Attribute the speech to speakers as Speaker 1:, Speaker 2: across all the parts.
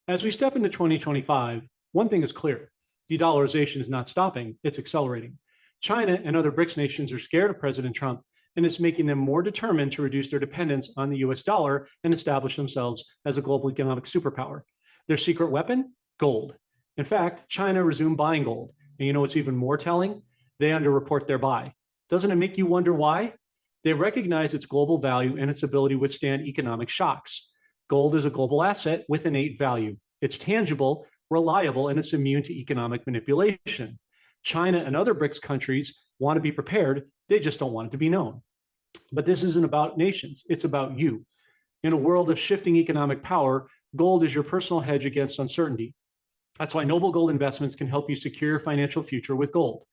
Speaker 1: As we step into 2025, one thing is clear: de-dollarization is not stopping, it's accelerating. China and other BRICS nations are scared of President Trump, and it's making them more determined to reduce their dependence on the US dollar and establish themselves as a global economic superpower. Their secret weapon? Gold. In fact, China resumed buying gold. And you know what's even more telling? They underreport their buy. Doesn't it make you wonder why? They recognize its global value and its ability to withstand economic shocks. Gold is a global asset with innate value. It's tangible, reliable, and it's immune to economic manipulation. China and other BRICS countries want to be prepared. They just don't want it to be known. But this isn't about nations. It's about you. In a world of shifting economic power, gold is your personal hedge against uncertainty. That's why Noble Gold Investments can help you secure your financial future with gold.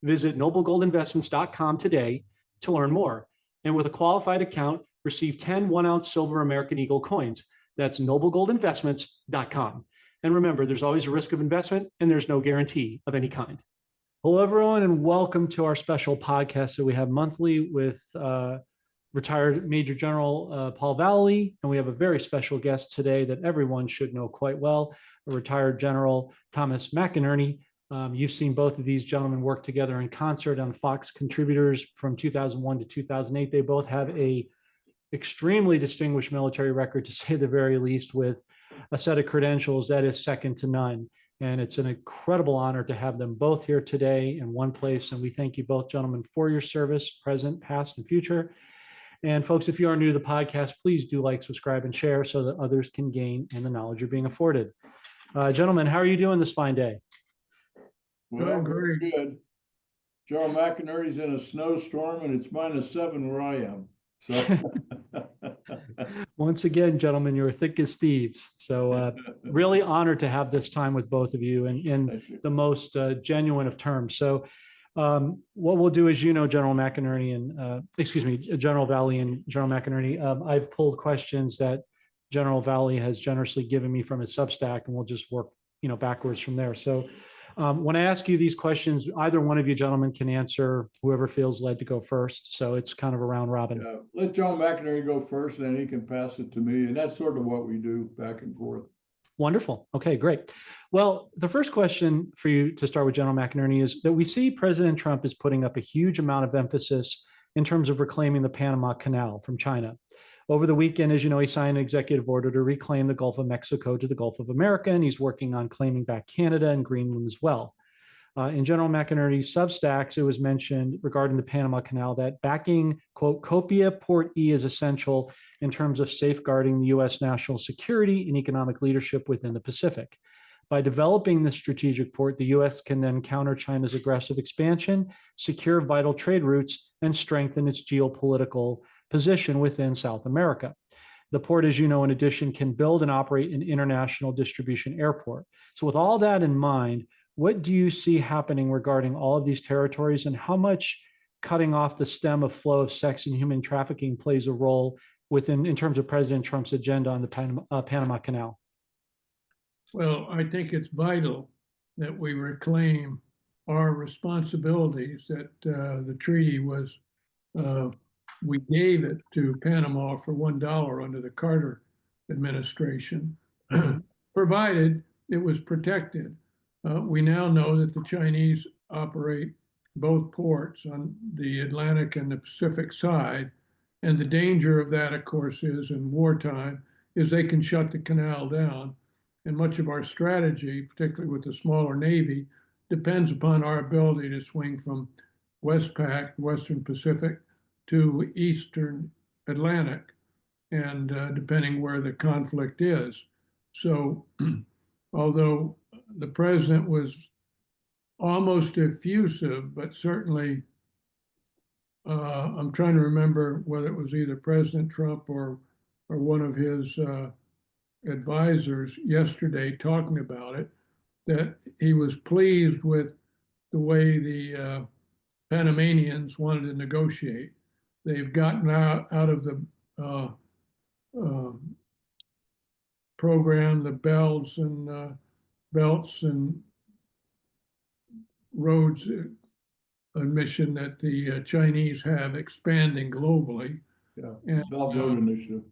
Speaker 1: Visit noblegoldinvestments.com today to learn more. And with a qualified account, receive 10 1-ounce silver American Eagle coins. That's noblegoldinvestments.com. And remember, there's always a risk of investment and there's no guarantee of any kind. Hello, everyone, and welcome to our special podcast that we have monthly with retired Major General Paul Vallely. And we have a very special guest today that everyone should know quite well, a retired General Thomas McInerney. You've seen both of these gentlemen work together in concert on Fox Contributors from 2001 to 2008. They both have a extremely distinguished military record, to say the very least, with a set of credentials that is second to none. And it's an incredible honor to have them both here today in one place. And we thank you both, gentlemen, for your service, present, past, and future. And folks, if you are new to the podcast, please do like, subscribe, and share so that others can gain in the knowledge you're being afforded. Gentlemen, how are you doing this fine day?
Speaker 2: Well, very good. Joe McInerney's in a snowstorm and it's -7 where I am. So
Speaker 1: once again, gentlemen, you're thick as thieves. So really honored to have this time with both of you in the most genuine of terms. So what we'll do is, General McInerney and General Vallely and General McInerney, I've pulled questions that General Vallely has generously given me from his Substack, and we'll just work, backwards from there. So when I ask you these questions, either one of you gentlemen can answer, whoever feels led to go first. So it's kind of a round robin.
Speaker 2: Yeah, let John McInerney go first, and then he can pass it to me. And that's sort of what we do back and forth.
Speaker 1: Wonderful. Okay, great. Well, the first question for you to start with, General McInerney, is that we see President Trump is putting up a huge amount of emphasis in terms of reclaiming the Panama Canal from China. Over the weekend, as you know, he signed an executive order to reclaim the Gulf of Mexico to the Gulf of America, and he's working on claiming back Canada and Greenland as well. In General McInerney's Substacks, it was mentioned regarding the Panama Canal that backing, quote, Copia Port E is essential in terms of safeguarding the U.S. national security and economic leadership within the Pacific. By developing this strategic port, the U.S. can then counter China's aggressive expansion, secure vital trade routes, and strengthen its geopolitical position within South America. The port, as you know, in addition, can build and operate an international distribution airport. So with all that in mind, what do you see happening regarding all of these territories, and how much cutting off the stem of flow of sex and human trafficking plays a role in terms of President Trump's agenda on the Panama Canal?
Speaker 3: Well, I think it's vital that we reclaim our responsibilities, that the treaty was, we gave it to Panama for $1 under the Carter administration, provided it was protected. We now know that the Chinese operate both ports on the Atlantic and the Pacific side. And the danger of that, of course, is in wartime, is they can shut the canal down. And much of our strategy, particularly with the smaller Navy, depends upon our ability to swing from Westpac, Western Pacific, to Eastern Atlantic, and depending where the conflict is. So although the president was almost effusive, but certainly I'm trying to remember whether it was either President Trump or one of his advisors yesterday talking about it, that he was pleased with the way the Panamanians wanted to negotiate. They've gotten out of the program, the belts and roads mission that the Chinese have expanding globally.
Speaker 2: Yeah, and, Belt Road Initiative.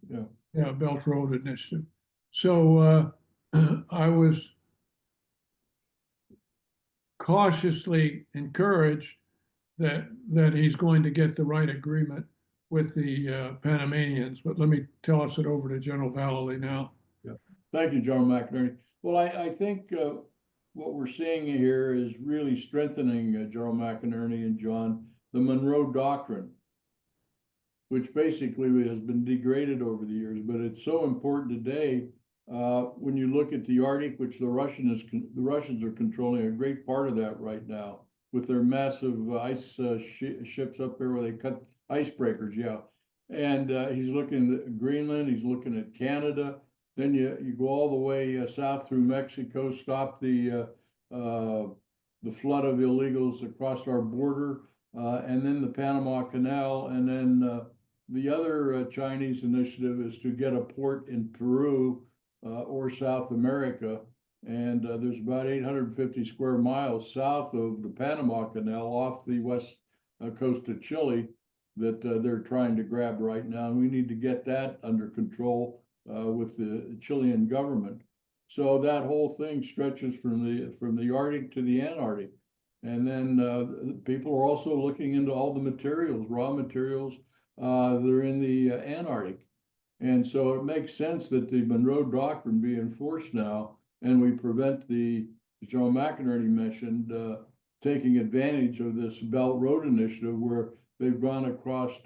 Speaker 3: Yeah, Belt Road Initiative. So I was cautiously encouraged that he's going to get the right agreement with the Panamanians. But let me toss it over to General Vallely now.
Speaker 2: Yeah. Thank you, General McInerney. Well, I think what we're seeing here is really strengthening, General McInerney and John, the Monroe Doctrine, which basically has been degraded over the years, but it's so important today. When you look at the Arctic, which the Russians are controlling a great part of that right now with their massive ice ships up there where they cut icebreakers, yeah. And he's looking at Greenland, he's looking at Canada. Then you go all the way south through Mexico, stop the flood of illegals across our border, and then the Panama Canal, and then the other Chinese initiative is to get a port in Peru or South America. And there's about 850 square miles south of the Panama Canal off the west coast of Chile that they're trying to grab right now. And we need to get that under control with the Chilean government. So that whole thing stretches from the Arctic to the Antarctic. And then people are also looking into all the materials, raw materials that are in the Antarctic. And so it makes sense that the Monroe Doctrine be enforced now, and we prevent as General McInerney mentioned, taking advantage of this Belt Road Initiative where they've gone across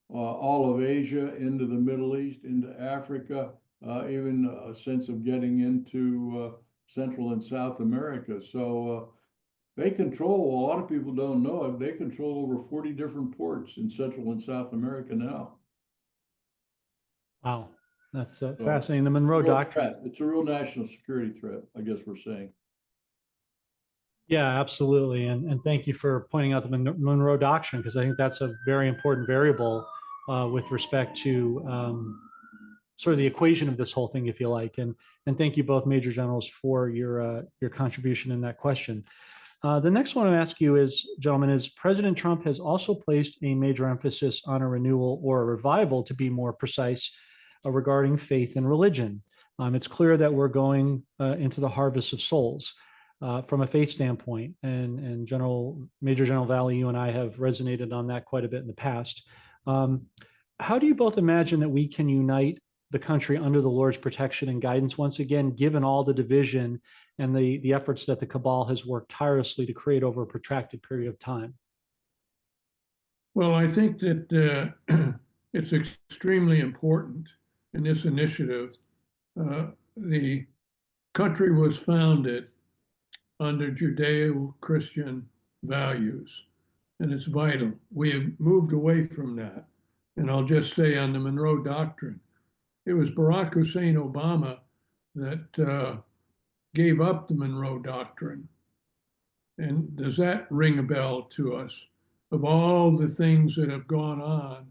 Speaker 2: all of Asia, into the Middle East, into Africa, even a sense of getting into Central and South America. So they control, a lot of people don't know it, they control over 40 different ports in Central and South America now.
Speaker 1: Wow, that's fascinating. The Monroe Doctrine.
Speaker 2: It's a real national security threat, I guess we're saying.
Speaker 1: Yeah, absolutely. And thank you for pointing out the Monroe Doctrine, because I think that's a very important variable with respect to sort of the equation of this whole thing, if you like. And thank you both, Major Generals, for your contribution in that question. The next one I ask you is, gentlemen, is President Trump has also placed a major emphasis on a renewal or a revival, to be more precise, regarding faith and religion. It's clear that we're going into the harvest of souls from a faith standpoint. And Major General Vallely, you and I have resonated on that quite a bit in the past. How do you both imagine that we can unite the country under the Lord's protection and guidance once again, given all the division and the efforts that the cabal has worked tirelessly to create over a protracted period of time?
Speaker 3: Well, I think that it's extremely important in this initiative. The country was founded under Judeo-Christian values, and it's vital. We have moved away from that. And I'll just say on the Monroe Doctrine, it was Barack Hussein Obama that gave up the Monroe Doctrine. And does that ring a bell to us? Of all the things that have gone on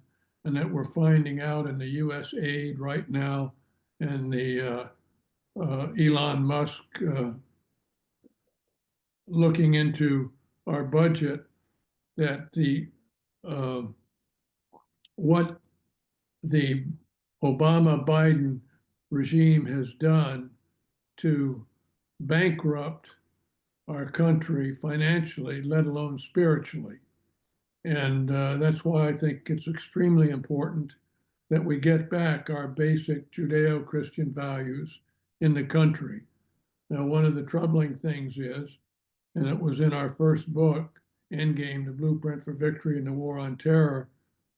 Speaker 3: and that we're finding out in the U.S. aid right now, and the Elon Musk looking into our budget, that what the Obama-Biden regime has done to bankrupt our country financially, let alone spiritually. And that's why I think it's extremely important that we get back our basic Judeo-Christian values in the country. Now, one of the troubling things is, and it was in our first book, Endgame, The Blueprint for Victory in the War on Terror,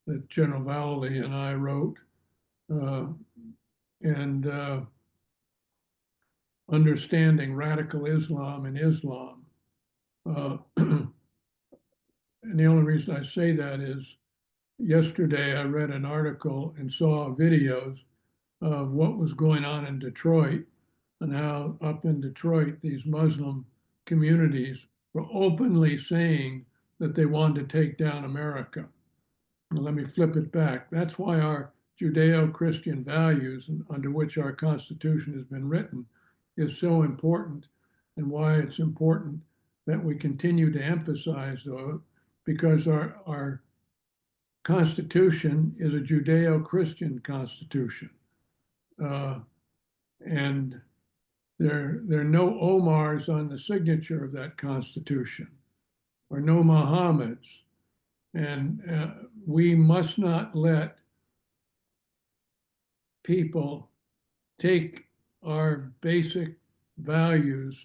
Speaker 3: that General Vallely and I wrote, and understanding radical Islam and Islam. And the only reason I say that is yesterday I read an article and saw videos of what was going on in Detroit, and how up in Detroit, these Muslim communities were openly saying that they wanted to take down America. Well, let me flip it back. That's why our Judeo-Christian values, under which our Constitution has been written, is so important, and why it's important that we continue to emphasize those, because our Constitution is a Judeo-Christian Constitution. And there are no Omars on the signature of that Constitution, or no Muhammads. And we must not let people take our basic values,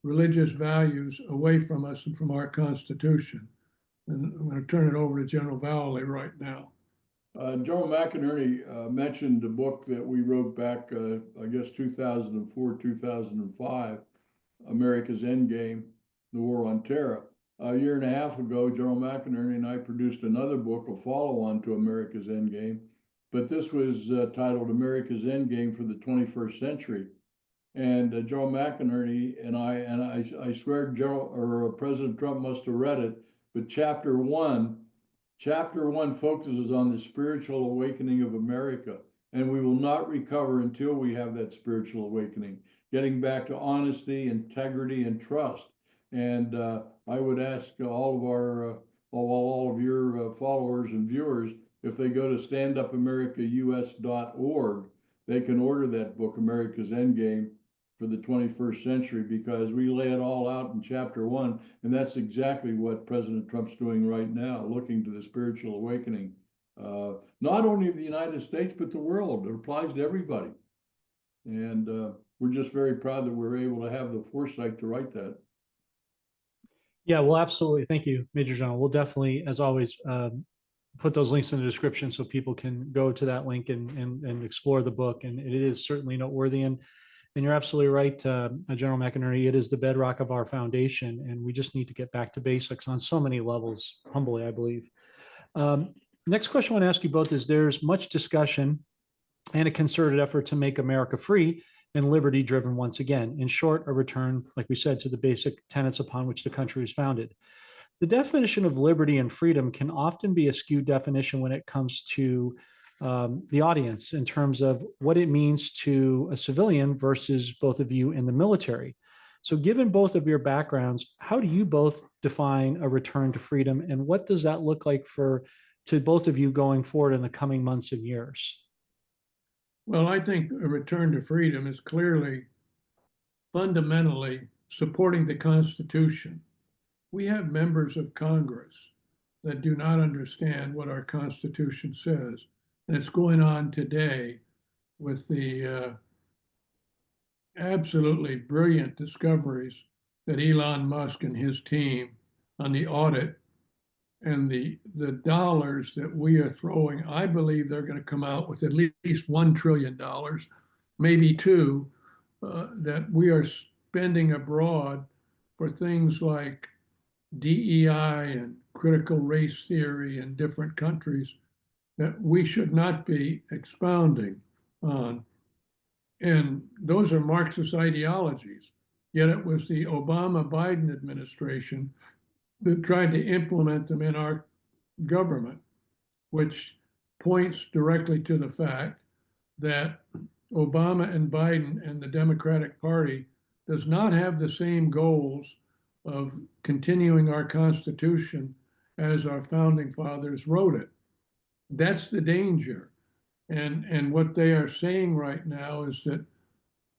Speaker 3: religious values, away from us and from our Constitution. And I'm going to turn it over to General Vallely right now.
Speaker 2: General McInerney mentioned a book that we wrote back, I guess, 2004, 2005, America's Endgame, The War on Terror. A year and a half ago, General McInerney and I produced another book, a follow-on to America's Endgame, but this was titled America's Endgame for the 21st Century. And General McInerney and I swear President Trump must have read it, but Chapter one focuses on the spiritual awakening of America, and we will not recover until we have that spiritual awakening, getting back to honesty, integrity, and trust. And I would ask all of your followers and viewers, if they go to standupamericaus.org, they can order that book, America's Endgame for the 21st century, because we lay it all out in Chapter 1, and that's exactly what President Trump's doing right now, looking to the spiritual awakening, not only of the United States, but the world. It applies to everybody. And we're just very proud that we're able to have the foresight to write that.
Speaker 1: Yeah, well, absolutely. Thank you, Major General. We'll definitely, as always, put those links in the description so people can go to that link and explore the book. And it is certainly noteworthy. And you're absolutely right, General McInerney. It is the bedrock of our foundation, and we just need to get back to basics on so many levels, humbly, I believe. Next question I want to ask you both is, there's much discussion and a concerted effort to make America free and liberty driven once again. In short, a return, like we said, to the basic tenets upon which the country was founded. The definition of liberty and freedom can often be a skewed definition when it comes to the audience, in terms of what it means to a civilian versus both of you in the military. So given both of your backgrounds, how do you both define a return to freedom, and what does that look like to both of you going forward in the coming months and years?
Speaker 3: Well, I think a return to freedom is clearly fundamentally supporting the Constitution. We have members of Congress that do not understand what our Constitution says. And it's going on today with the absolutely brilliant discoveries that Elon Musk and his team on the audit and the dollars that we are throwing. I believe they're going to come out with at least $1 trillion, maybe two, that we are spending abroad for things like DEI and critical race theory in different countries that we should not be expounding on. And those are Marxist ideologies. Yet it was the Obama-Biden administration that tried to implement them in our government, which points directly to the fact that Obama and Biden and the Democratic Party does not have the same goals of continuing our Constitution as our founding fathers wrote it. That's the danger. And what they are saying right now is that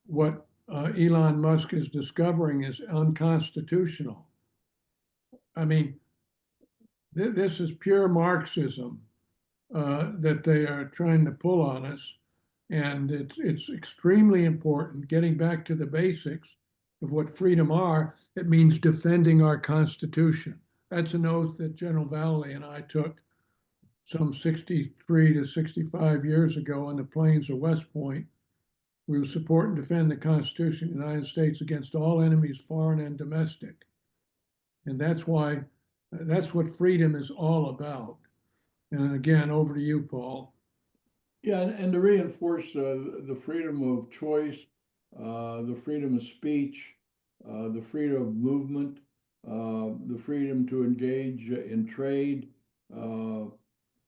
Speaker 3: what Elon Musk is discovering is unconstitutional. I mean, this is pure Marxism that they are trying to pull on us. And it's extremely important, getting back to the basics of what freedom are. It means defending our Constitution. That's an oath that General Vallely and I took some 63 to 65 years ago on the plains of West Point. We will support and defend the Constitution of the United States against all enemies, foreign and domestic. And that's what freedom is all about. And again, over to you, Paul.
Speaker 2: Yeah, and to reinforce the freedom of choice, the freedom of speech, the freedom of movement, the freedom to engage in trade,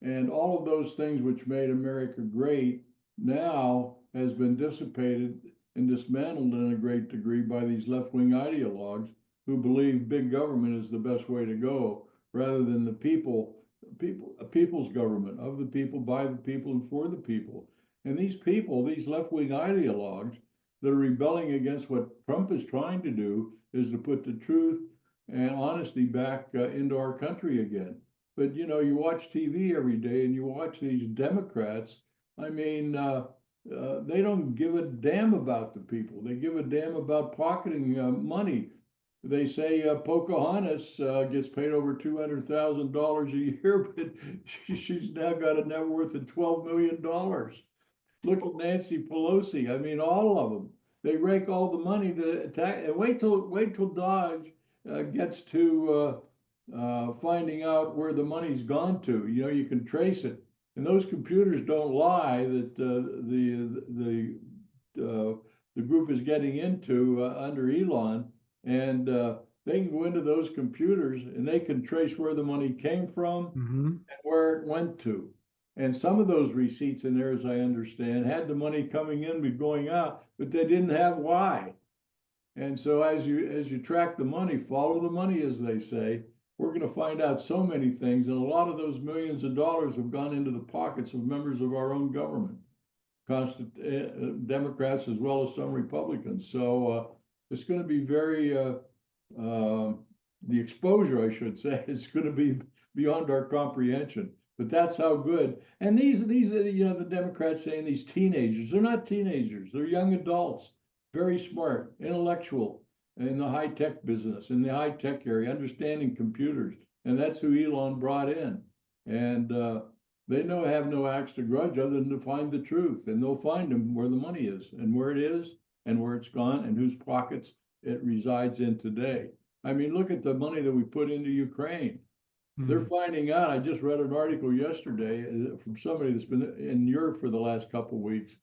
Speaker 2: and all of those things which made America great now has been dissipated and dismantled in a great degree by these left-wing ideologues who believe big government is the best way to go, rather than a people's government, of the people, by the people, and for the people. And these people, these left-wing ideologues, that are rebelling against what Trump is trying to do, is to put the truth and honesty back into our country again. But you know, you watch TV every day and you watch these Democrats. I mean, they don't give a damn about the people. They give a damn about pocketing money. They say Pocahontas gets paid over $200,000 a year, but she's now got a net worth of $12 million. Look at Nancy Pelosi. I mean, all of them. They rake all the money. And wait till Dodge gets to finding out where the money's gone to. You know, you can trace it, and those computers don't lie. That the group is getting into under Elon, and they can go into those computers and they can trace where the money came from and where it went to. And some of those receipts in there, as I understand, had the money coming in but going out, but they didn't have why. And so as you track the money, follow the money, as they say, we're going to find out so many things. And a lot of those millions of dollars have gone into the pockets of members of our own government, Democrats as well as some Republicans. So it's going to be very, the exposure, I should say, is going to be beyond our comprehension. But that's how good. And these, you know, the Democrats saying these teenagers, they're not teenagers, they're young adults, very smart, intellectual, in the high-tech business, in the high-tech area, understanding computers. And that's who Elon brought in. And they have no axe to grudge other than to find the truth. And they'll find them where the money is and where it is and where it's gone and whose pockets it resides in today. I mean, look at the money that we put into Ukraine. They're finding out. I just read an article yesterday from somebody that's been in Europe for the last couple of weeks.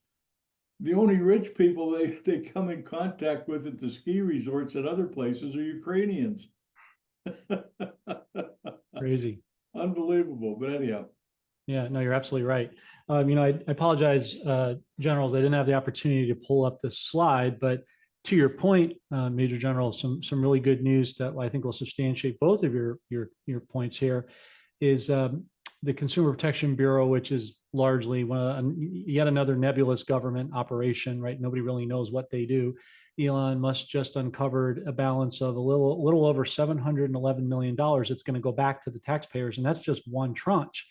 Speaker 2: The only rich people they come in contact with at the ski resorts and other places are Ukrainians.
Speaker 1: Crazy.
Speaker 2: Unbelievable. But anyhow.
Speaker 1: Yeah, no, you're absolutely right. You know, I apologize, generals. I didn't have the opportunity to pull up this slide, but to your point, Major General, some really good news that I think will substantiate both of your points here is the Consumer Protection Bureau, which is largely yet another nebulous government operation, right? Nobody really knows what they do. Elon Musk just uncovered a balance of a little over $711 million. It's going to go back to the taxpayers, and that's just one tranche.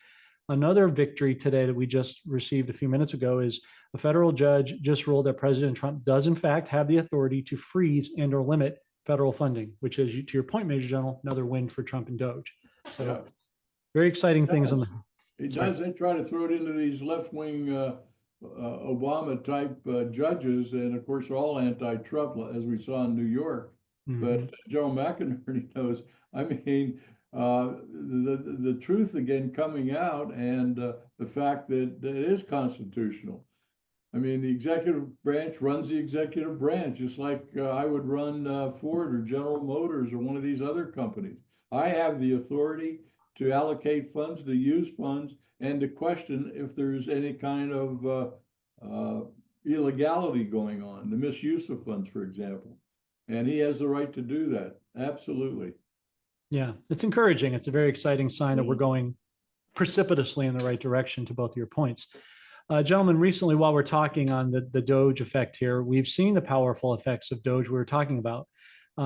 Speaker 1: Another victory today that we just received a few minutes ago is a federal judge just ruled that President Trump does in fact have the authority to freeze and or limit federal funding, which is, to your point, Major General, another win for Trump and Doge. So yeah. Very exciting things on the.
Speaker 2: It does. They try to throw it into these left-wing Obama-type judges, and of course, they're all anti-Trump, as we saw in New York. But Joe McInerney knows. I mean, the truth again coming out, and the fact that it is constitutional. I mean, the executive branch runs the executive branch, just like I would run Ford or General Motors or one of these other companies. I have the authority to allocate funds, to use funds, and to question if there's any kind of illegality going on, the misuse of funds, for example. And he has the right to do that. Absolutely.
Speaker 1: Yeah, it's encouraging. It's a very exciting sign that we're going precipitously in the right direction, to both of your points. Gentlemen, recently, while we're talking on the Doge effect here, we've seen the powerful effects of Doge we were talking about.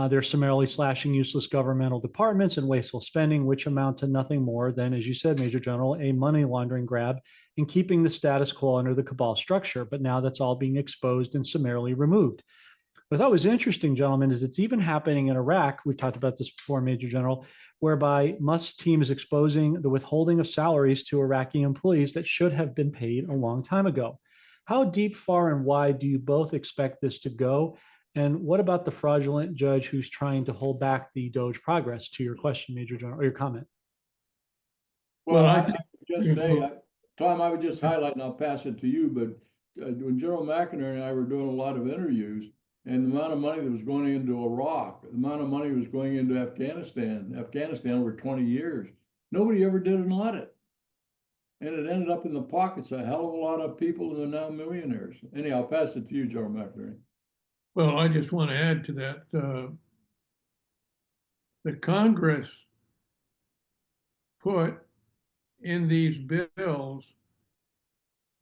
Speaker 1: They're summarily slashing useless governmental departments and wasteful spending, which amount to nothing more than, as you said, Major General, a money laundering grab and keeping the status quo under the cabal structure. But now that's all being exposed and summarily removed. What I thought was interesting, gentlemen, is it's even happening in Iraq. We've talked about this before, Major General, whereby Musk's team is exposing the withholding of salaries to Iraqi employees that should have been paid a long time ago. How deep, far, and wide do you both expect this to go? And what about the fraudulent judge who's trying to hold back the Doge progress, to your question, Major General, or your comment?
Speaker 2: Well, I would just say, Tom, I would just highlight, and I'll pass it to you, but when General McInerney and I were doing a lot of interviews, and the amount of money that was going into Iraq, the amount of money that was going into Afghanistan over 20 years, nobody ever did an audit. And it ended up in the pockets of a hell of a lot of people who are now millionaires. Anyhow, I'll pass it to you, General McInerney.
Speaker 3: Well, I just want to add to that. The Congress put in these bills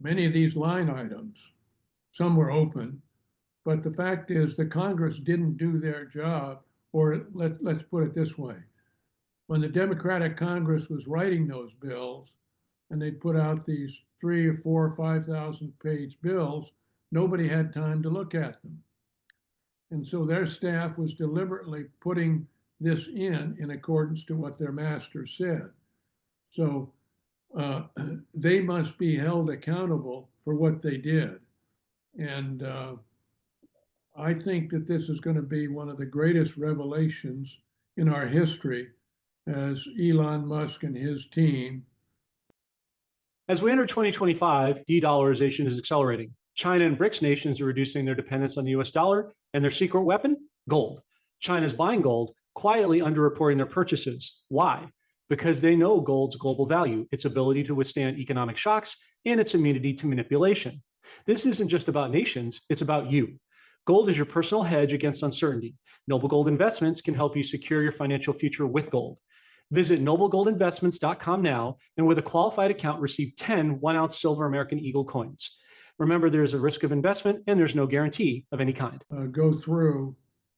Speaker 3: many of these line items. Some were open, But the fact is, the Congress didn't do their job, or let's put it this way. When the Democratic Congress was writing those bills, and they put out these 3 or 4 or 5,000 page bills, nobody had time to look at them. And so their staff was deliberately putting this in accordance to what their master said. So they must be held accountable for what they did. And I think that this is going to be one of the greatest revelations in our history as Elon Musk and his team.
Speaker 1: As we enter 2025, de-dollarization is accelerating. China and BRICS nations are reducing their dependence on the US dollar, and their secret weapon, gold. China's buying gold, quietly underreporting their purchases. Why? Because they know gold's global value, its ability to withstand economic shocks, and its immunity to manipulation. This isn't just about nations, it's about you. Gold is your personal hedge against uncertainty. Noble Gold Investments can help you secure your financial future with gold. Visit noblegoldinvestments.com now, and with a qualified account, receive 10 1-ounce silver American Eagle coins. Remember, there's a risk of investment and there's no guarantee of any kind.
Speaker 3: Go through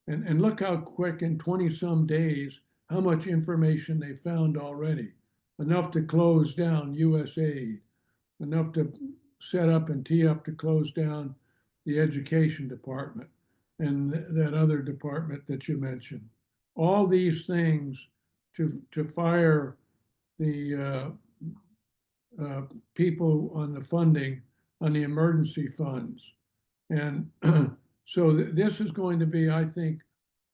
Speaker 3: and look how quick in 20-some days, how much information they found already. Enough to close down USAID, enough to set up and tee up to close down the education department and that other department that you mentioned. All these things to fire the people on the funding on the emergency funds. And so this is going to be, I think,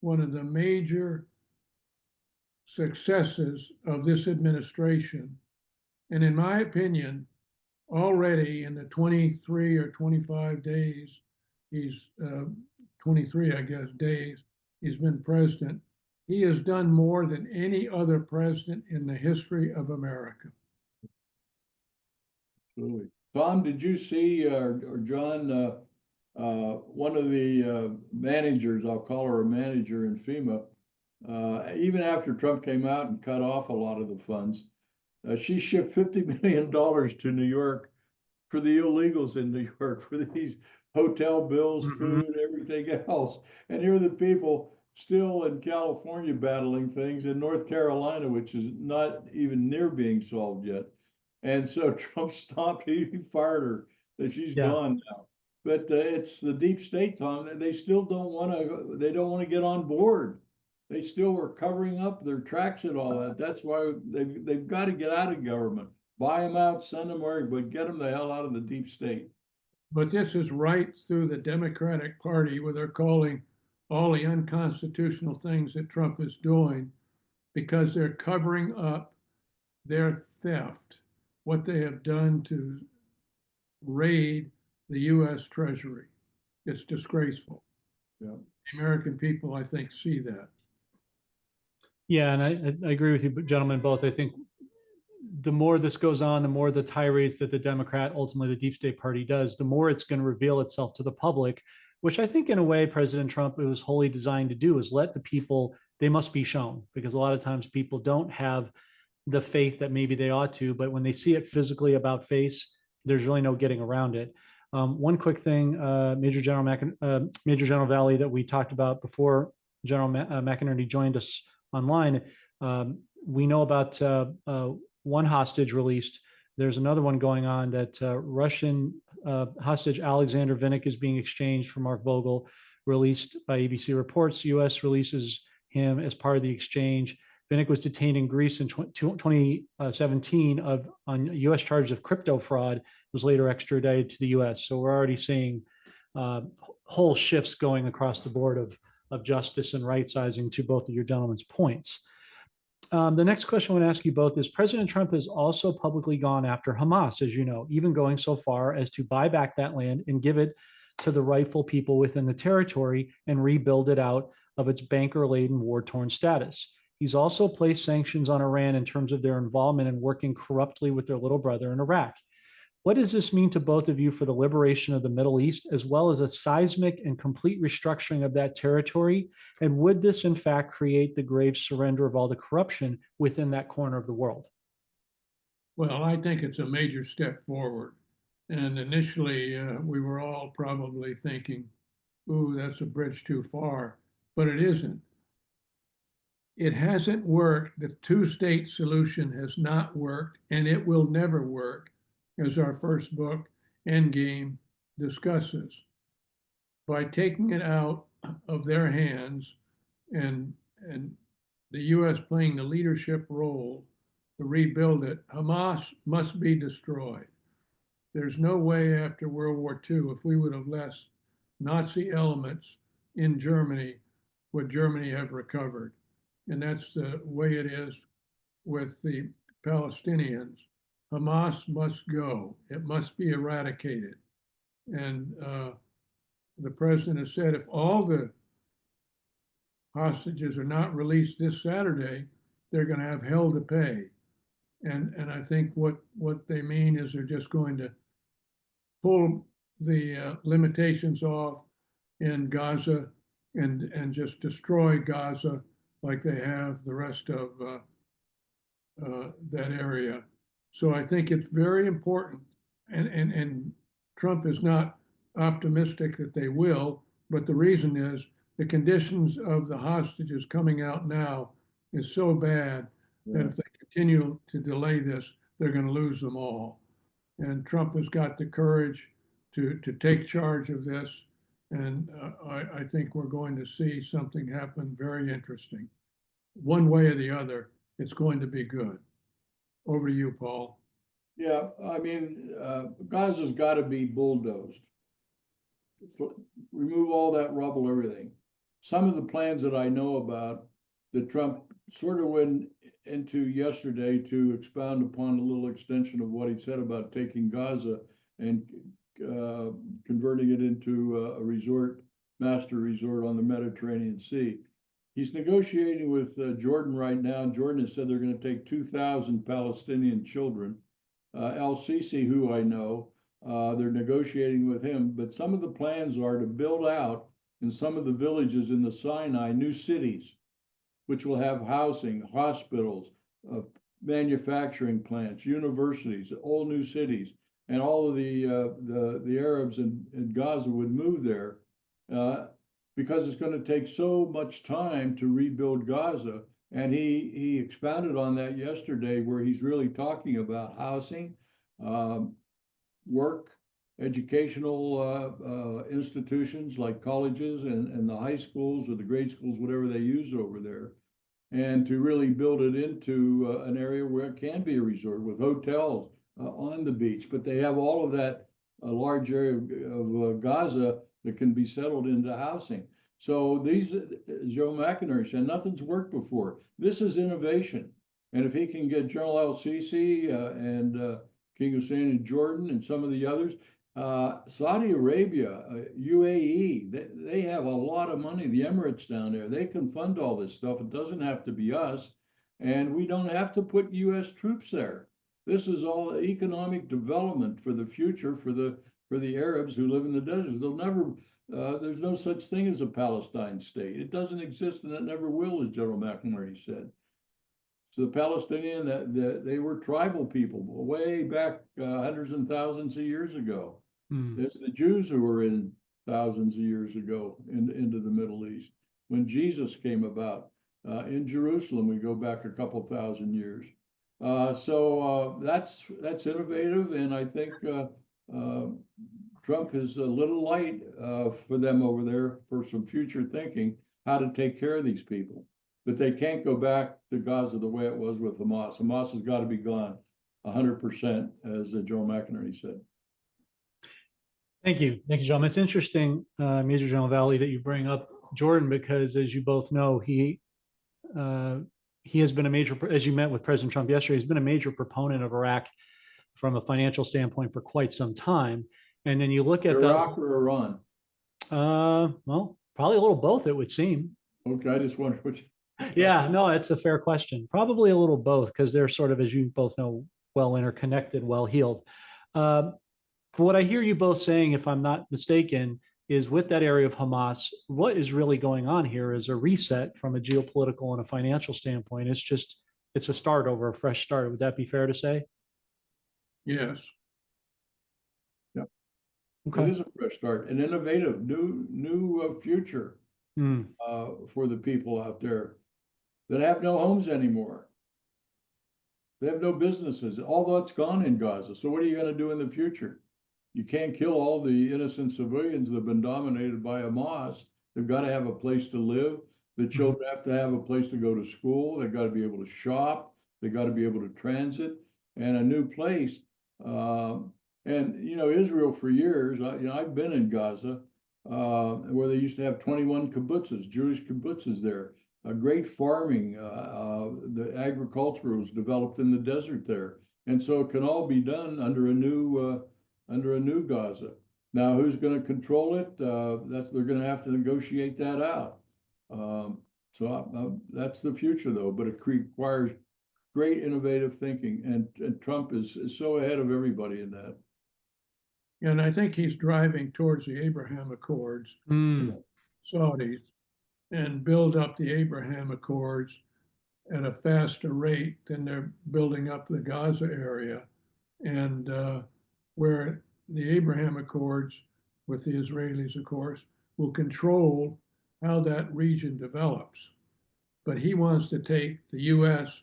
Speaker 3: one of the major successes of this administration. And in my opinion, already in the 23 or 25 days, he's 23, I guess, days, he's been president, he has done more than any other president in the history of America.
Speaker 2: Absolutely. Tom, did you see, or John, one of the managers, I'll call her a manager in FEMA, even after Trump came out and cut off a lot of the funds, she shipped $50 million to New York for the illegals in New York, for these hotel bills, food, everything else. And here are the people still in California battling things, in North Carolina, which is not even near being solved yet. And so Trump stopped, he fired her, that she's gone now. But it's the deep state, Tom. They still don't want to get on board. They still were covering up their tracks and all that. That's why they've got to get out of government. Buy them out, send them where, but get them the hell out of the deep state.
Speaker 3: But this is right through the Democratic Party, where they're calling all the unconstitutional things that Trump is doing because they're covering up their theft, what they have done to raid the U.S. Treasury. It's disgraceful.
Speaker 2: Yeah.
Speaker 3: The American people, I think, see that.
Speaker 1: Yeah, and I agree with you, gentlemen, both. I think the more this goes on, the more the tirades that the Democrat, ultimately the deep state party does, the more it's going to reveal itself to the public, which I think in a way President Trump, it was wholly designed to do, is let the people, they must be shown, because a lot of times people don't have the faith that maybe they ought to, but when they see it physically about face, there's really no getting around it. One quick thing, Major General Vallely, that we talked about before General McInerney joined us online. We know about one hostage released. There's another one going on that Russian hostage Alexander Vinnik is being exchanged for Mark Vogel, released by ABC Reports. U.S. releases him as part of the exchange. Vinnik was detained in Greece in 2017 on U.S. charges of crypto fraud, was later extradited to the U.S. So we're already seeing whole shifts going across the board of justice and right sizing, to both of your gentlemen's points. The next question I want to ask you both is, President Trump has also publicly gone after Hamas, as you know, even going so far as to buy back that land and give it to the rightful people within the territory and rebuild it out of its banker-laden, war-torn status. He's also placed sanctions on Iran in terms of their involvement in working corruptly with their little brother in Iraq. What does this mean to both of you for the liberation of the Middle East, as well as a seismic and complete restructuring of that territory? And would this, in fact, create the grave surrender of all the corruption within that corner of the world?
Speaker 3: Well, I think it's a major step forward. And initially, we were all probably thinking ooh, that's a bridge too far, but it isn't. It hasn't worked. The two-state solution has not worked, and it will never work, as our first book, Endgame, discusses. By taking it out of their hands and the U.S. playing the leadership role to rebuild it, Hamas must be destroyed. There's no way after World War II, if we would have left Nazi elements in Germany, would Germany have recovered. And that's the way it is with the Palestinians. Hamas must go. It must be eradicated. And the president has said if all the hostages are not released this Saturday, they're going to have hell to pay. And I think what they mean is they're just going to pull the limitations off in Gaza and just destroy Gaza like they have the rest of that area. So I think it's very important, and Trump is not optimistic that they will, but the reason is the conditions of the hostages coming out now is so bad that if they continue to delay this, they're going to lose them all. And Trump has got the courage to take charge of this. And I think we're going to see something happen very interesting. One way or the other, it's going to be good. Over to you, Paul.
Speaker 2: Yeah, I mean, Gaza's got to be bulldozed. Remove all that rubble, everything. Some of the plans that I know about that Trump sort of went into yesterday to expound upon a little extension of what he said about taking Gaza and converting it into a resort, master resort on the Mediterranean Sea. He's negotiating with Jordan right now. Jordan has said they're going to take 2,000 Palestinian children. El-Sisi, who I know, they're negotiating with him, but some of the plans are to build out in some of the villages in the Sinai new cities, which will have housing, hospitals, manufacturing plants, universities, all new cities, and all of the Arabs in Gaza would move there because it's going to take so much time to rebuild Gaza. And he expounded on that yesterday, where he's really talking about housing, work, educational institutions like colleges and the high schools or the grade schools, whatever they use over there, and to really build it into an area where it can be a resort with hotels on the beach. But they have all of that large area of Gaza that can be settled into housing. So these, as Joe McInerney said, nothing's worked before. This is innovation. And if he can get General El-Sisi and King Hussein and Jordan and some of the others, Saudi Arabia, UAE, they have a lot of money, the Emirates down there. They can fund all this stuff. It doesn't have to be us. And we don't have to put US troops there. This is all economic development for the future, for the Arabs who live in the deserts. They'll never, there's no such thing as a Palestine state. It doesn't exist, and it never will, as General McInerney said. So the Palestinian, they were tribal people way back hundreds and thousands of years ago. There's the Jews who were in thousands of years ago into the Middle East. When Jesus came about in Jerusalem, we go back a couple thousand years. So that's innovative, and I think Trump is a little light for them over there for some future thinking, how to take care of these people. But they can't go back to Gaza the way it was with Hamas. Hamas has got to be gone 100%, as Joe McInerney said.
Speaker 1: Thank you, John. It's interesting, Major General Vallely, that you bring up Jordan, because as you both know, he has been a major, as you met with President Trump yesterday, he's been a major proponent of Iraq from a financial standpoint for quite some time. And then you look at
Speaker 2: Iraq or Iran?
Speaker 1: Well, probably a little both, it would seem.
Speaker 2: Okay, I just wondered which.
Speaker 1: Yeah, no, that's a fair question. Probably a little both, because they're sort of, as you both know, well interconnected, well heeled. But what I hear you both saying, if I'm not mistaken, is with that area of Hamas, what is really going on here is a reset from a geopolitical and a financial standpoint. It's a start over, a fresh start. Would that be fair to say?
Speaker 3: Yes.
Speaker 2: Yep. It is a fresh start, an innovative, new future
Speaker 1: Mm.
Speaker 2: for the people out there that have no homes anymore. They have no businesses. All that's gone in Gaza. So what are you going to do in the future? You can't kill all the innocent civilians that have been dominated by Hamas. They've got to have a place to live. The children have to have a place to go to school. They've got to be able to shop. They've got to be able to transit and a new place. And Israel for years, I've been in Gaza, where they used to have 21 kibbutzes, Jewish kibbutzes there. A great farming, the agriculture was developed in the desert there, and so it can all be done under a new Gaza. Now, who's going to control it? They're going to have to negotiate that out. So that's the future, though. But it requires great innovative thinking, and Trump is so ahead of everybody in that.
Speaker 3: And I think he's driving towards the Abraham Accords, Saudis, and build up the Abraham Accords at a faster rate than they're building up the Gaza area. And where the Abraham Accords, with the Israelis, of course, will control how that region develops. But he wants to take the U.S.,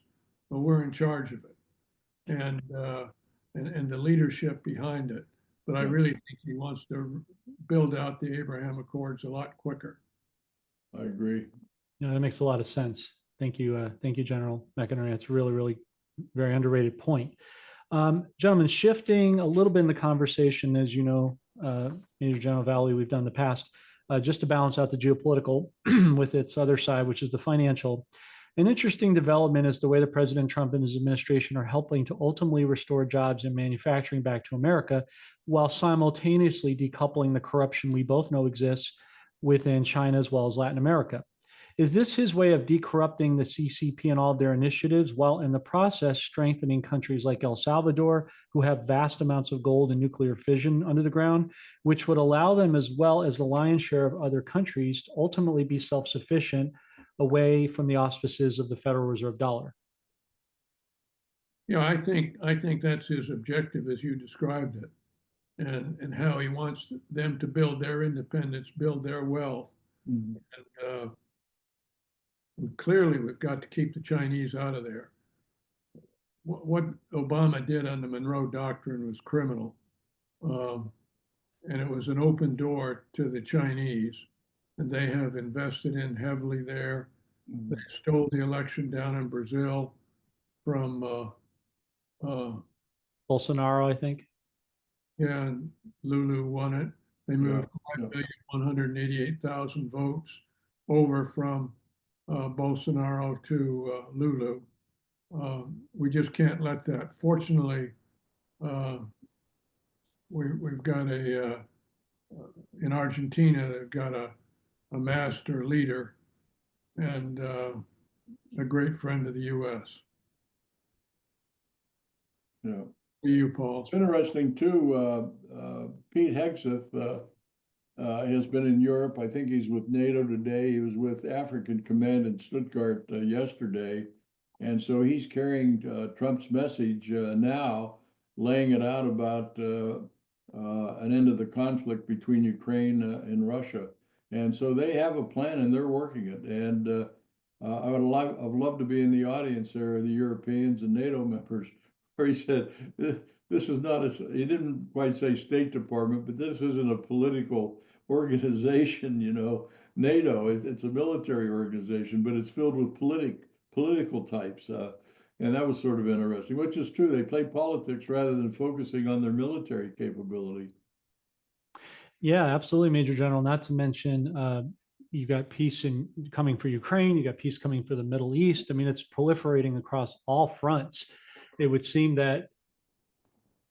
Speaker 3: but we're in charge of it, and the leadership behind it. But I really think he wants to build out the Abraham Accords a lot quicker.
Speaker 2: I agree.
Speaker 1: Yeah, that makes a lot of sense. Thank you, General McInerney. That's really, really very underrated point. Gentlemen, shifting a little bit in the conversation, as you know, Major General Vallely, we've done in the past, just to balance out the geopolitical with its other side, which is the financial. An interesting development is the way that President Trump and his administration are helping to ultimately restore jobs and manufacturing back to America, while simultaneously decoupling the corruption we both know exists within China as well as Latin America. Is this his way of decorrupting the CCP and all of their initiatives, while in the process strengthening countries like El Salvador, who have vast amounts of gold and nuclear fission under the ground, which would allow them, as well as the lion's share of other countries, to ultimately be self-sufficient away from the auspices of the Federal Reserve dollar?
Speaker 3: I think that's his objective as you described it, and how he wants them to build their independence, build their wealth. Mm-hmm. And clearly, we've got to keep the Chinese out of there. What Obama did on the Monroe Doctrine was criminal, and it was an open door to the Chinese, and they have invested in heavily there. They stole the election down in Brazil from
Speaker 1: Bolsonaro, I think.
Speaker 3: Yeah, and Lulu won it. They moved 5,188,000 votes over from Bolsonaro to Lulu. We just can't let that. Fortunately, we've got in Argentina, they've got a master leader and a great friend of the U.S.
Speaker 2: Yeah.
Speaker 3: You, Paul.
Speaker 2: It's interesting too. Pete Hegseth has been in Europe. I think he's with NATO today. He was with African Command in Stuttgart yesterday, and so he's carrying Trump's message now, laying it out about an end of the conflict between Ukraine and Russia. And so they have a plan and they're working it. And I'd love to be in the audience there, the Europeans and NATO members, where he said, this is not he didn't quite say State Department, but this isn't a political organization, NATO, it's a military organization, but it's filled with political types. And that was sort of interesting, which is true. They play politics rather than focusing on their military capability.
Speaker 1: Yeah, absolutely, Major General. Not to mention, you got peace coming for Ukraine. You got peace coming for the Middle East. I mean, it's proliferating across all fronts. It would seem that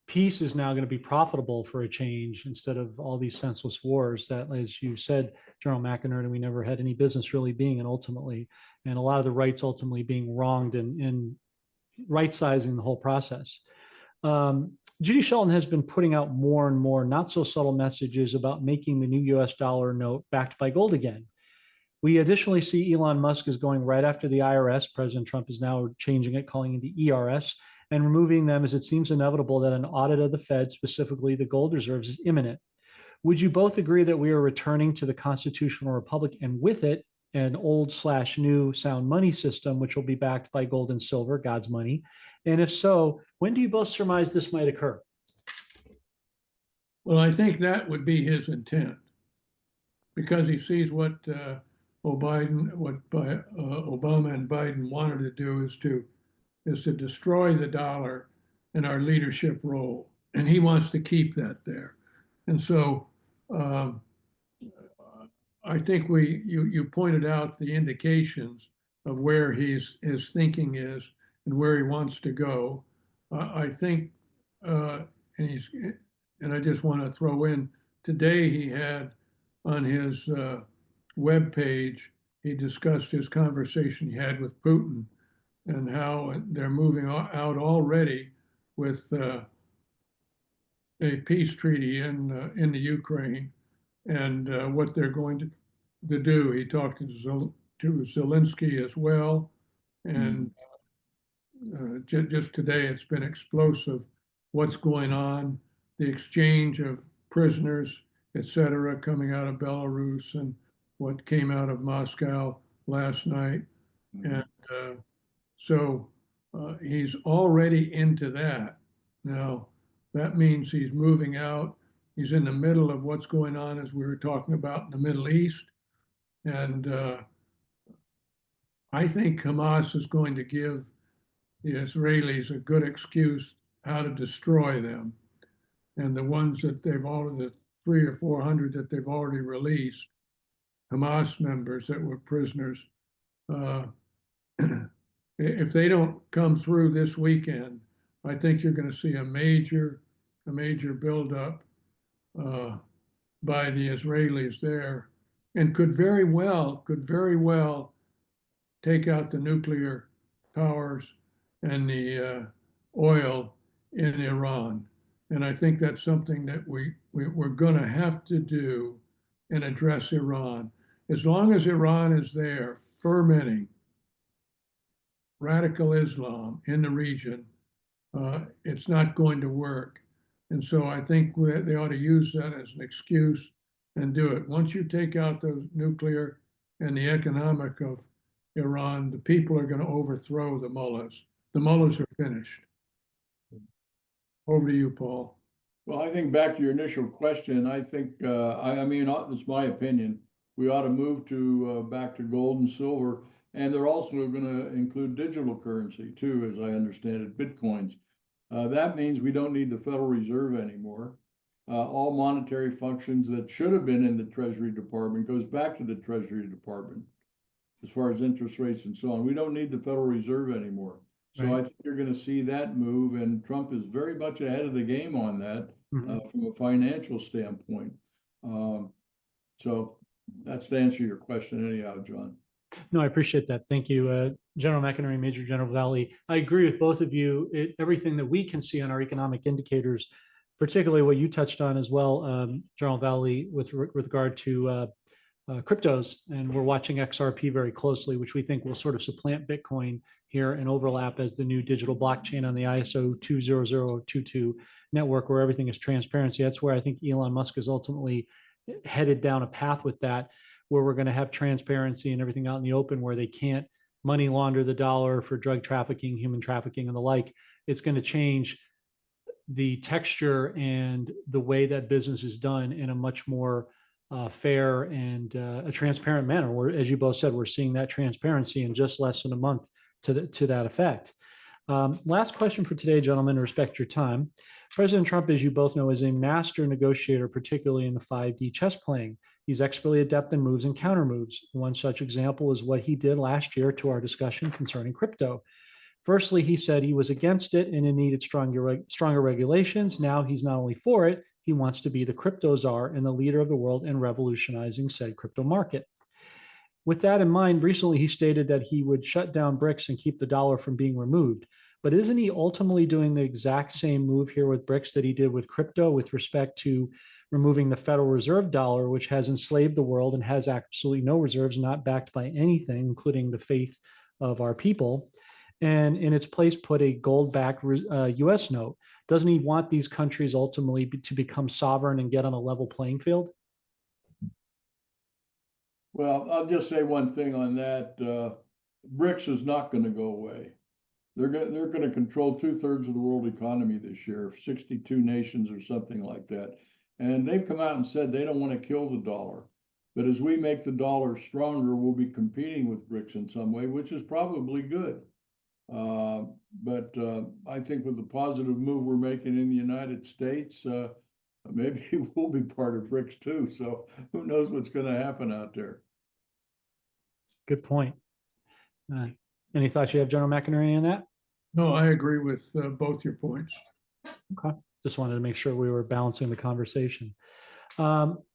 Speaker 1: peace is now going to be profitable for a change instead of all these senseless wars that, as you said, General McInerney, we never had any business really being, and a lot of the rights ultimately being wronged in right-sizing the whole process. Judy Shelton has been putting out more and more not so subtle messages about making the new US dollar note backed by gold again. We additionally see Elon Musk is going right after the IRS. President Trump is now changing it, calling it the ERS, and removing them, as it seems inevitable that an audit of the Fed, specifically the gold reserves, is imminent. Would you both agree that we are returning to the constitutional republic and with it an old/new sound money system, which will be backed by gold and silver, God's money? And if so, when do you both surmise this might occur?
Speaker 3: Well, I think that would be his intent, because he sees what Obama and Biden wanted to do is to destroy the dollar and our leadership role, and he wants to keep that there. And so I think you pointed out the indications of where his thinking is and where he wants to go. I think, and I just want to throw in, today he had on his web page, he discussed his conversation he had with Putin and how they're moving out already with a peace treaty in the Ukraine, and what they're going to do. He talked to Zelensky as well, and just today it's been explosive. What's going on? The exchange of prisoners, etc., coming out of Belarus, and what came out of Moscow last night, and so he's already into that. Now, that means he's moving out. He's in the middle of what's going on, as we were talking about, in the Middle East. And I think Hamas is going to give the Israelis a good excuse how to destroy them. And the ones that they've already, the 300 or 400 that they've already released, Hamas members that were prisoners, if they don't come through this weekend, I think you're going to see a major buildup by the Israelis there, and could very well take out the nuclear powers and the oil in Iran. And I think that's something that we're going to have to do and address Iran. As long as Iran is there fermenting radical Islam in the region, it's not going to work. And so I think they ought to use that as an excuse and do it. Once you take out the nuclear and the economic of Iran, the people are going to overthrow the mullahs. The mullahs are finished. Over to you, Paul.
Speaker 2: Well, I think back to your initial question, I think, I mean, it's my opinion, we ought to move to back to gold and silver. And they're also going to include digital currency too, as I understand it, Bitcoins. That means we don't need the Federal Reserve anymore. All monetary functions that should have been in the Treasury Department goes back to the Treasury Department as far as interest rates and so on. We don't need the Federal Reserve anymore. So right. I think you're going to see that move, and Trump is very much ahead of the game on that from a financial standpoint. So that's to answer your question anyhow, John.
Speaker 1: No, I appreciate that. Thank you, General McInerney, Major General Vallely. I agree with both of you. Everything that we can see on our economic indicators, particularly what you touched on as well, General Vallely, with regard to cryptos, and we're watching XRP very closely, which we think will sort of supplant Bitcoin here and overlap as the new digital blockchain on the ISO 20022 network, where everything is transparency. That's where I think Elon Musk is ultimately headed down a path with that, where we're going to have transparency and everything out in the open, where they can't money launder the dollar for drug trafficking, human trafficking, and the like. It's going to change the texture and the way that business is done in a much more fair and a transparent manner. Where, as you both said, we're seeing that transparency in just less than a month to that effect. Last question for today, gentlemen, to respect your time. President Trump, as you both know, is a master negotiator, particularly in the 5D chess playing. He's expertly adept in moves and counter moves. One such example is what he did last year to our discussion concerning crypto. Firstly, he said he was against it and it needed stronger regulations. Now he's not only for it, he wants to be the crypto czar and the leader of the world in revolutionizing said crypto market. With that in mind, recently he stated that he would shut down BRICS and keep the dollar from being removed. But isn't he ultimately doing the exact same move here with BRICS that he did with crypto with respect to removing the Federal Reserve dollar, which has enslaved the world and has absolutely no reserves, not backed by anything, including the faith of our people, and in its place put a gold-backed US note? doesn't he want these countries ultimately to become sovereign and get on a level playing field?
Speaker 2: Well, I'll just say one thing on that. BRICS is not going to go away. They're going to control 2/3 of the world economy this year, 62 nations or something like that. And they've come out and said they don't want to kill the dollar. But as we make the dollar stronger, we'll be competing with BRICS in some way, which is probably good. But I think with the positive move we're making in the United States, maybe we'll be part of BRICS too. So who knows what's going to happen out there?
Speaker 1: Good point. Any thoughts you have, General McInerney, on that?
Speaker 3: No, I agree with both your points.
Speaker 1: Okay. Just wanted to make sure we were balancing the conversation.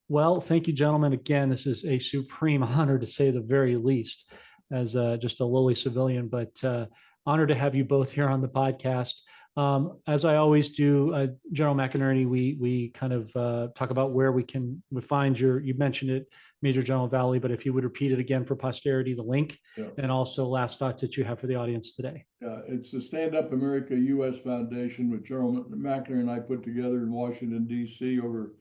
Speaker 1: Well, thank you, gentlemen. Again, this is a supreme honor, to say the very least, as just a lowly civilian, but honored to have you both here on the podcast. As I always do, General McInerney, we kind of talk about where we can find you mentioned it, Major General Vallely, but if you would repeat it again for posterity, the link, and also last thoughts that you have for the audience today.
Speaker 2: It's the Stand Up America U.S. Foundation, which General McInerney and I put together in Washington, D.C. over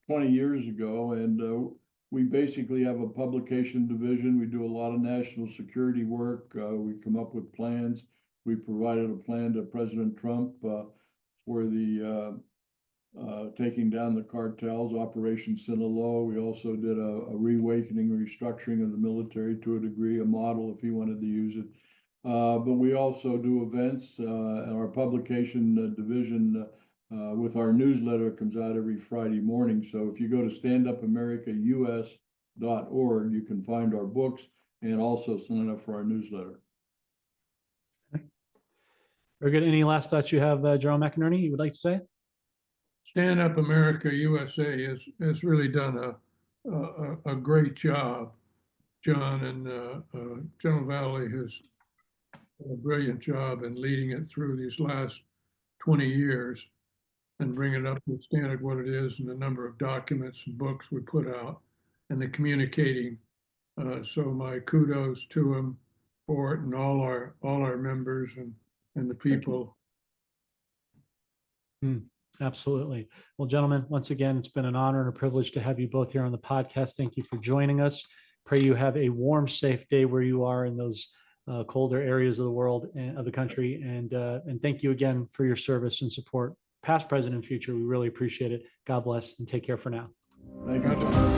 Speaker 2: 20 years ago. And we basically have a publication division. We do a lot of national security work. We come up with plans. We provided a plan to President Trump for the taking down the cartels, Operation Sinaloa. We also did a reawakening, restructuring of the military to a degree, a model if he wanted to use it. But we also do events. Our publication division with our newsletter comes out every Friday morning. So if you go to standupamericaus.org, you can find our books and also sign up for our newsletter.
Speaker 1: Very good. Any last thoughts you have, General McInerney, you would like to say?
Speaker 3: Stand Up America USA has really done a great job, John, and General Vallely has done a brilliant job in leading it through these last 20 years and bringing it up to the standard what it is, and the number of documents and books we put out and the communicating. So my kudos to him for it, and all our members and the people.
Speaker 1: Absolutely. Well, gentlemen, once again, it's been an honor and a privilege to have you both here on the podcast. Thank you for joining us. Pray you have a warm, safe day where you are in those colder areas of the world and of the country. And thank you again for your service and support, past, present, and future. We really appreciate it. God bless, and take care for now.
Speaker 2: Thank you.